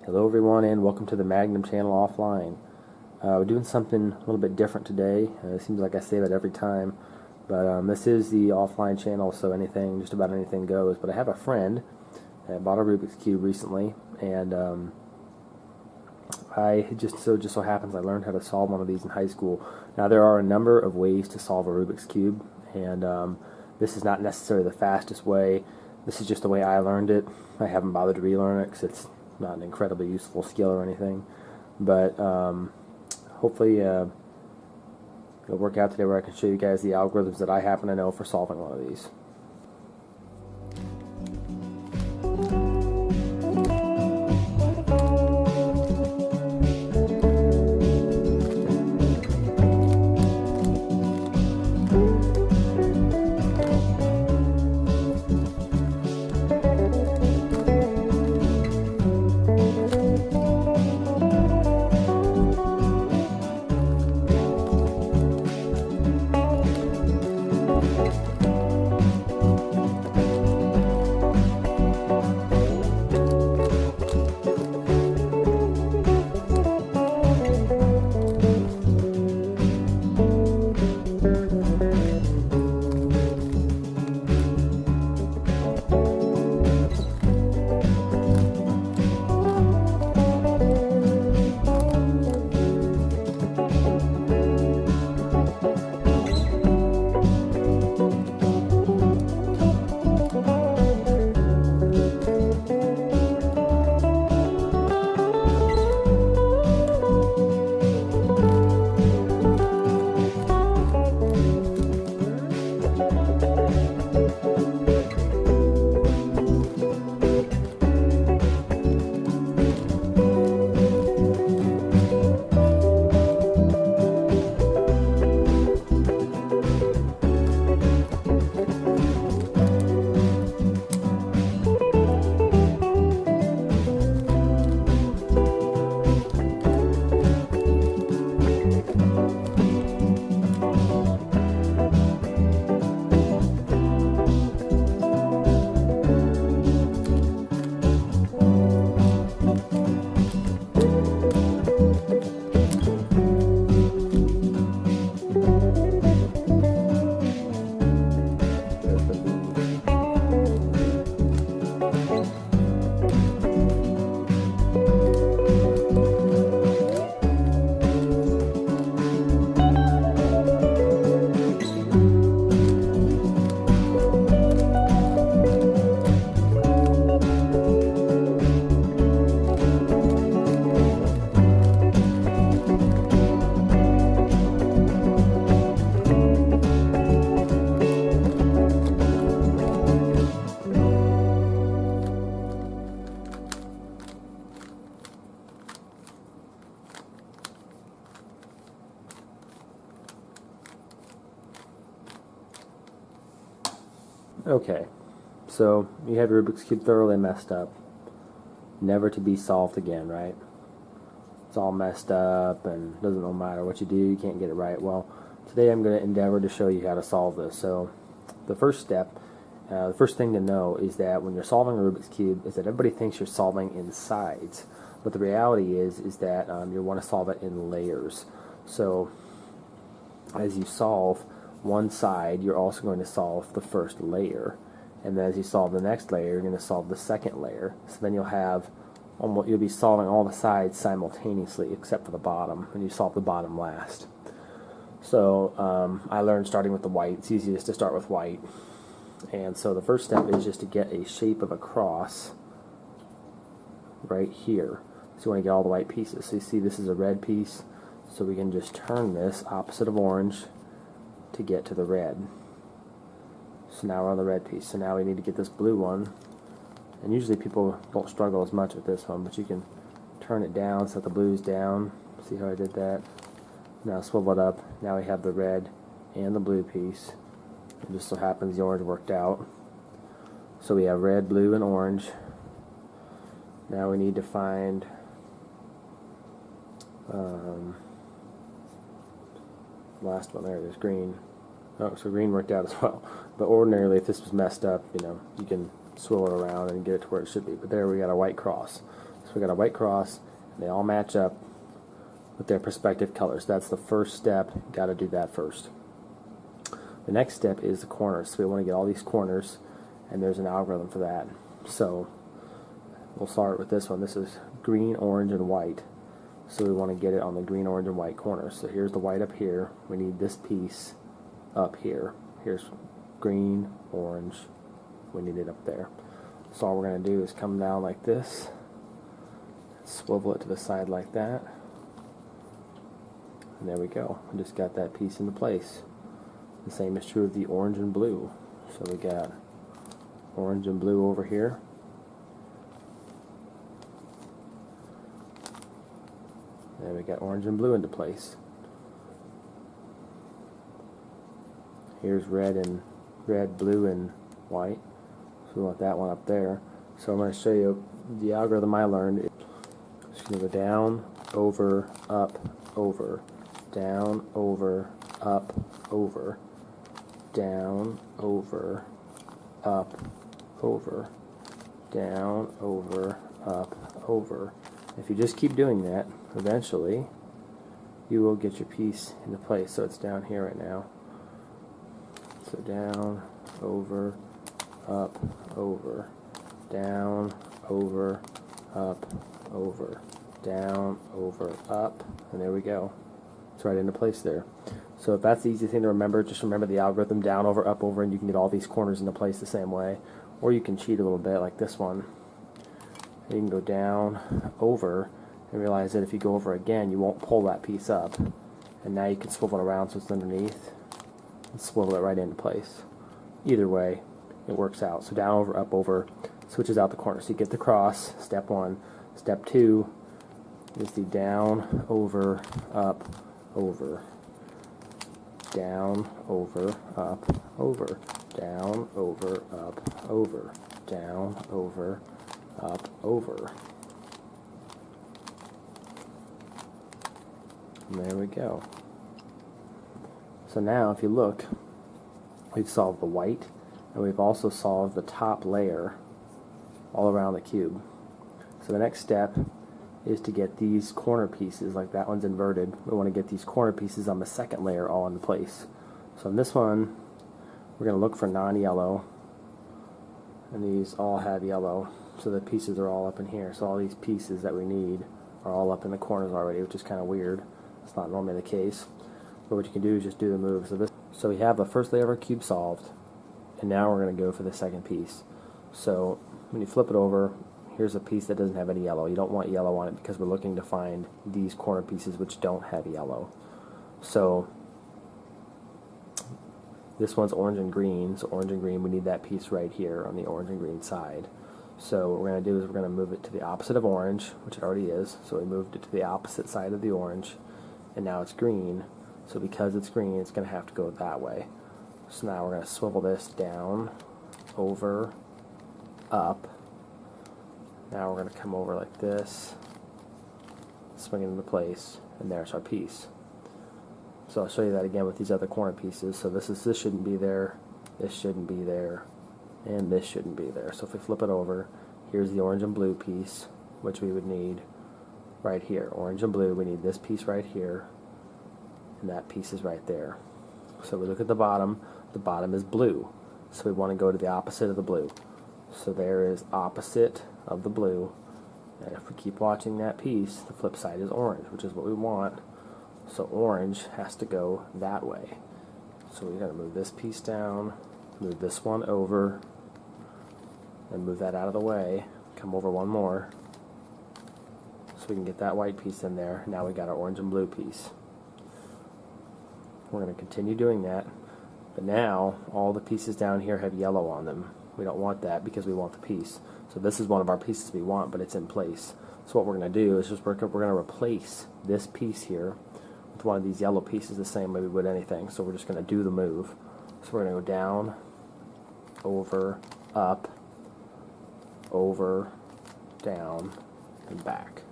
Hello everyone and welcome to the Magnum channel offline. We're doing something a little bit different today. It seems like I say that every time, but this is the offline channel, so just about anything goes. But I have a friend that bought a Rubik's Cube recently, and it just so happens I learned how to solve one of these in high school. Now there are a number of ways to solve a Rubik's Cube, and this is not necessarily the fastest way. This is just the way I learned it. I haven't bothered to relearn it because it's not an incredibly useful skill or anything, but hopefully it'll work out today where I can show you guys the algorithms that I happen to know for solving one of these. Okay, so you have your Rubik's Cube thoroughly messed up, never to be solved again, right? It's all messed up and no matter what you do, you can't get it right. Well, today I'm going to endeavor to show you how to solve this. So the first step, the first thing to know is that when you're solving a Rubik's Cube is that everybody thinks you're solving in sides, but the reality is that you want to solve it in layers. So as you solve one side, you're also going to solve the first layer, and then as you solve the next layer, you're going to solve the second layer. So then you'll be solving all the sides simultaneously except for the bottom, and you solve the bottom last. So I learned starting with the white. It's easiest to start with white, and so the first step is just to get a shape of a cross right here. So you want to get all the white pieces. So you see this is a red piece, so we can just turn this opposite of orange to get to the red. So now we're on the red piece. So now we need to get this blue one, and usually people don't struggle as much with this one, but you can turn it down so that the blue's down. See how I did that? Now swivel it up. Now we have the red and the blue piece. It just so happens the orange worked out. So we have red, blue, and orange. Now we need to find last one there is green. Oh, so green worked out as well. But ordinarily, if this was messed up, you can swivel it around and get it to where it should be. But there we got a white cross. So we got a white cross, and they all match up with their respective colors. That's the first step. Got to do that first. The next step is the corners. So we want to get all these corners, and there's an algorithm for that. So we'll start with this one. This is green, orange, and white. So we want to get it on the green, orange, and white corners. So here's the white up here. We need this piece up here. Here's green, orange. We need it up there. So all we're going to do is come down like this, swivel it to the side like that, and there we go. We just got that piece into place. The same is true of the orange and blue. So we got orange and blue over here. And we got orange and blue into place. Here's red, blue, and white. So we want that one up there. So I'm going to show you the algorithm I learned. It's going to go down, over, up, over, down, over, up, over, down, over, up, over, down, over, up, over. If you just keep doing that, eventually you will get your piece into place. So it's down here right now. So down, over, up, over, down, over, up, over, down, over, up, and there we go. It's right into place there. So if that's the easy thing to remember, just remember the algorithm, down, over, up, over, and you can get all these corners into place the same way. Or you can cheat a little bit like this one. You can go down, over, and realize that if you go over again, you won't pull that piece up. And now you can swivel it around so it's underneath and swivel it right into place. Either way, it works out. So down, over, up, over, switches out the corner. So you get the cross, step one. Step two is the down, over, up, over. Down, over, up, over. Down, over, up, over. Down, over, up, over. And there we go. So now if you look, we've solved the white, and we've also solved the top layer all around the cube. So the next step is to get these corner pieces, like that one's inverted. We want to get these corner pieces on the second layer all into place. So in this one, we're going to look for non-yellow, and these all have yellow. So the pieces are all up in here. So all these pieces that we need are all up in the corners already, which is kind of weird. It's not normally the case. But what you can do is just do the move. So we have the first layer of our cube solved, and now we're going to go for the second piece. So when you flip it over, here's a piece that doesn't have any yellow. You don't want yellow on it because we're looking to find these corner pieces which don't have yellow. So this one's orange and green. So orange and green, we need that piece right here on the orange and green side. So what we're going to do is we're going to move it to the opposite of orange, which it already is. So we moved it to the opposite side of the orange, and now it's green. So because it's green, it's going to have to go that way. So now we're going to swivel this down, over, up. Now we're going to come over like this, swing it into place, and there's our piece. So I'll show you that again with these other corner pieces. So this shouldn't be there, this shouldn't be there, and this shouldn't be there. So if we flip it over, here's the orange and blue piece, which we would need right here. Orange and blue, we need this piece right here, and that piece is right there. So we look at the bottom is blue. So we want to go to the opposite of the blue. So there is opposite of the blue, and if we keep watching that piece, the flip side is orange, which is what we want. So orange has to go that way. So we're going to move this piece down, move this one over, and move that out of the way, come over one more, so we can get that white piece in there. Now we got our orange and blue piece. We're going to continue doing that, but now all the pieces down here have yellow on them. We don't want that because we want the piece. So this is one of our pieces we want, but it's in place. So what we're going to do is we're going to replace this piece here with one of these yellow pieces the same way we would anything. So we're just going to do the move. So we're going to go down, over, up, over, down, and back.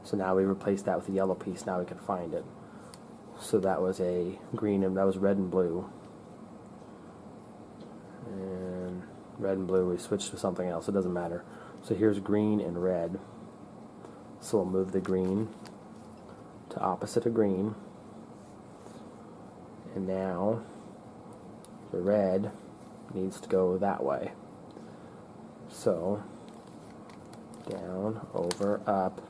So now we replace that with the yellow piece. Now we can find it. So that was a green, and that was red and blue. And red and blue, we switched to something else. It doesn't matter. So here's green and red. So we'll move the green to opposite of green. And now the red needs to go that way. So down, over, up,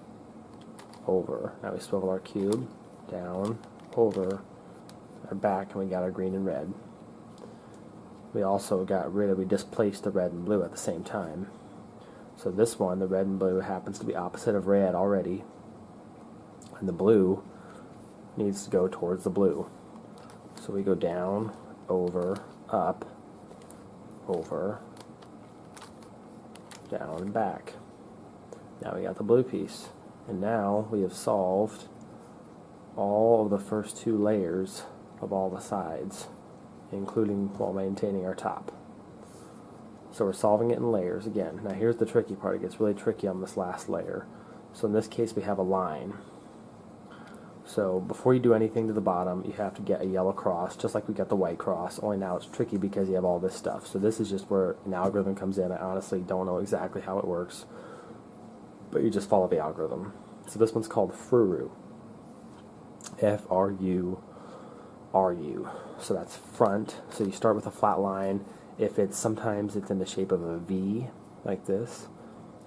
over. Now we swivel our cube, down, over, our back, and we got our green and red. We also we displaced the red and blue at the same time. So this one, the red and blue, happens to be opposite of red already, and the blue needs to go towards the blue. So we go down, over, up, over, down, and back. Now we got the blue piece. And now we have solved all of the first two layers of all the sides, including while maintaining our top. So we're solving it in layers again. Now here's the tricky part. It gets really tricky on this last layer. So in this case we have a line. So before you do anything to the bottom, you have to get a yellow cross, just like we got the white cross, only now it's tricky because you have all this stuff. So this is just where an algorithm comes in. I honestly don't know exactly how it works, but you just follow the algorithm. So this one's called FRURU. F-R-U-R-U. So that's front. So you start with a flat line. Sometimes it's in the shape of a V, like this.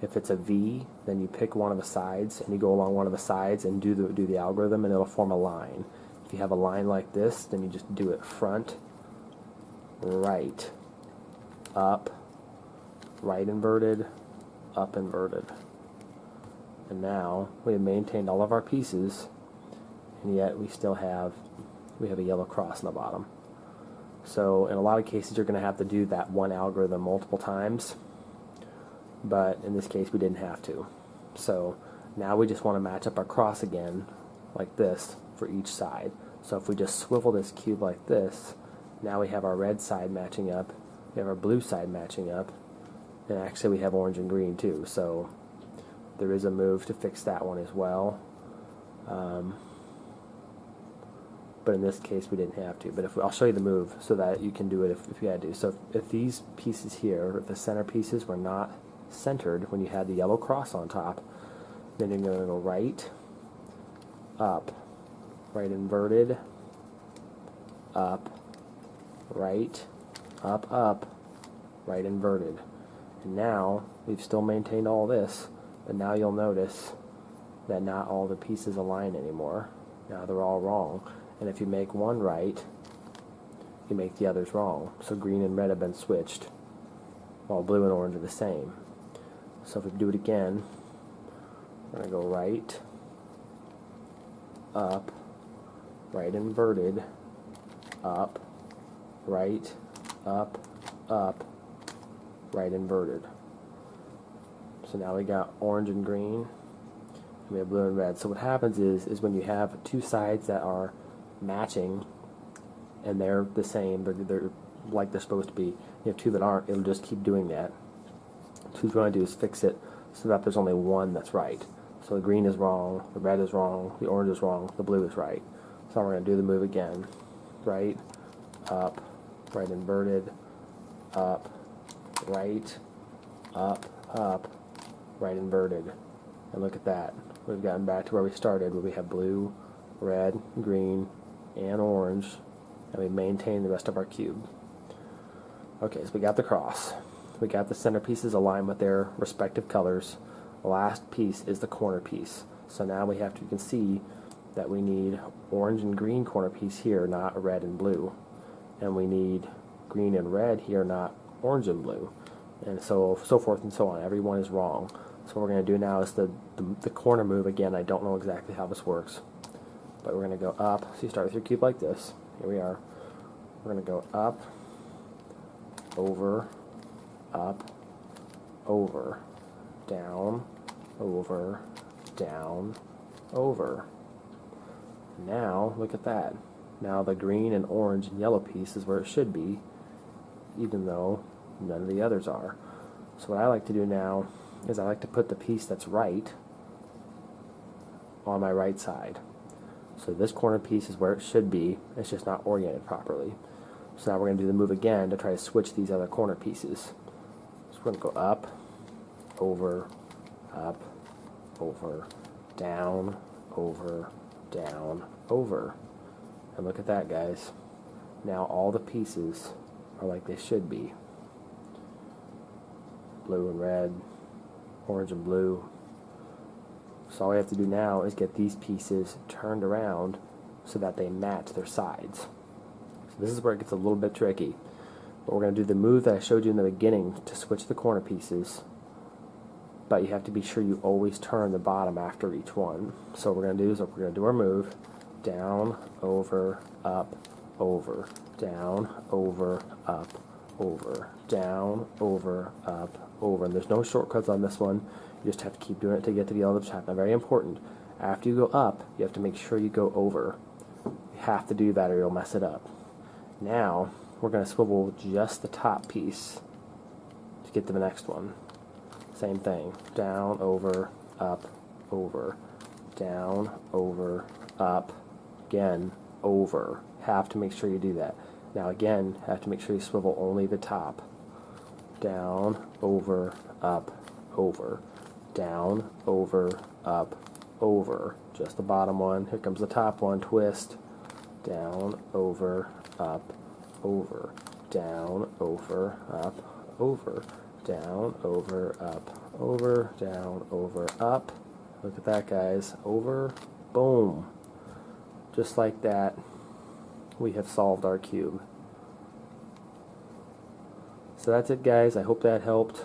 If it's a V, then you pick one of the sides and you go along one of the sides and do the algorithm, and it'll form a line. If you have a line like this, then you just do it front, right, up, right inverted, up inverted. And now we have maintained all of our pieces, and yet we have a yellow cross in the bottom. So in a lot of cases you're going to have to do that one algorithm multiple times, but in this case we didn't have to. So now we just want to match up our cross again like this for each side. So if we just swivel this cube like this, now we have our red side matching up, we have our blue side matching up, and actually we have orange and green too. So there is a move to fix that one as well. But in this case we didn't have to. But I'll show you the move so that you can do it if you had to. So if these pieces here, if the center pieces were not centered when you had the yellow cross on top, then you're going to go right, up, right inverted, up, right, up, right inverted. And now we've still maintained all this, but now you'll notice that not all the pieces align anymore. Now they're all wrong. And if you make one right, you make the others wrong. So green and red have been switched, while blue and orange are the same. So if we do it again, we're going to go right, up, right inverted, up, right, up, right inverted. So now we got orange and green, and we have blue and red. So what happens is when you have two sides that are matching and they're the same, they're like they're supposed to be, you have two that aren't, it'll just keep doing that. So what we're going to do is fix it so that there's only one that's right. So the green is wrong, the red is wrong, the orange is wrong, the blue is right. So we're going to do the move again. Right, up, right inverted, up, right, up, right inverted. And look at that. We've gotten back to where we started, where we have blue, red, green, and orange, and we maintain the rest of our cube. Okay, so we got the cross. We got the center pieces aligned with their respective colors. The last piece is the corner piece. So now you can see that we need orange and green corner piece here, not red and blue. And we need green and red here, not orange and blue. And so forth and so on. Every one is wrong. So what we're going to do now is the corner move again. I don't know exactly how this works, but we're going to go up. So you start with your cube like this. Here we are. We're going to go up, over, down, over, down, over. Now, look at that. Now the green and orange and yellow piece is where it should be, even though none of the others are. So what I like to do now is I like to put the piece that's right on my right side. So this corner piece is where it should be, it's just not oriented properly. So now we're going to do the move again to try to switch these other corner pieces. So we're going to go up, over, down, over, down, over. And look at that, guys. Now all the pieces are like they should be. Blue and red, orange and blue. So all we have to do now is get these pieces turned around so that they match their sides. So this is where it gets a little bit tricky. But we're going to do the move that I showed you in the beginning to switch the corner pieces. But you have to be sure you always turn the bottom after each one. So what we're going to do is we're going to do our move. Down, over, up, over. Down, over, up, over. Down, over, up, over. And there's no shortcuts on this one. You just have to keep doing it to get to the other top. Now, very important, after you go up, you have to make sure you go over. You have to do that or you'll mess it up. Now, we're going to swivel just the top piece to get to the next one. Same thing. Down, over, up, over. Down, over, up. Again, over. Have to make sure you do that. Now again, have to make sure you swivel only the top. Down, over, up, over. Down, over, up, over. Just the bottom one. Here comes the top one. Twist. Down, over, up, over. Down, over, up, over. Down, over, up, over. Down, over, up. Look at that, guys. Over. Boom. Just like that, we have solved our cube. So that's it, guys. I hope that helped.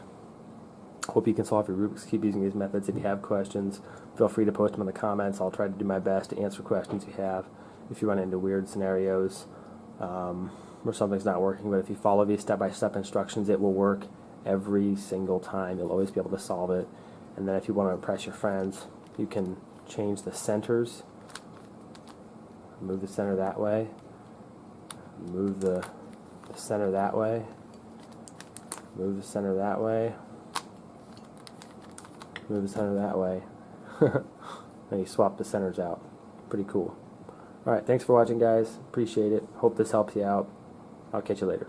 Hope you can solve your Rubik's Cube using these methods. If you have questions, feel free to post them in the comments. I'll try to do my best to answer questions you have. If you run into weird scenarios where something's not working, but if you follow these step-by-step instructions, it will work every single time. You'll always be able to solve it. And then if you want to impress your friends, you can change the centers. Move the center that way. Move the center that way. Move the center that way. Move the center that way. And you swap the centers out. Pretty cool. Alright, thanks for watching, guys. Appreciate it. Hope this helps you out. I'll catch you later.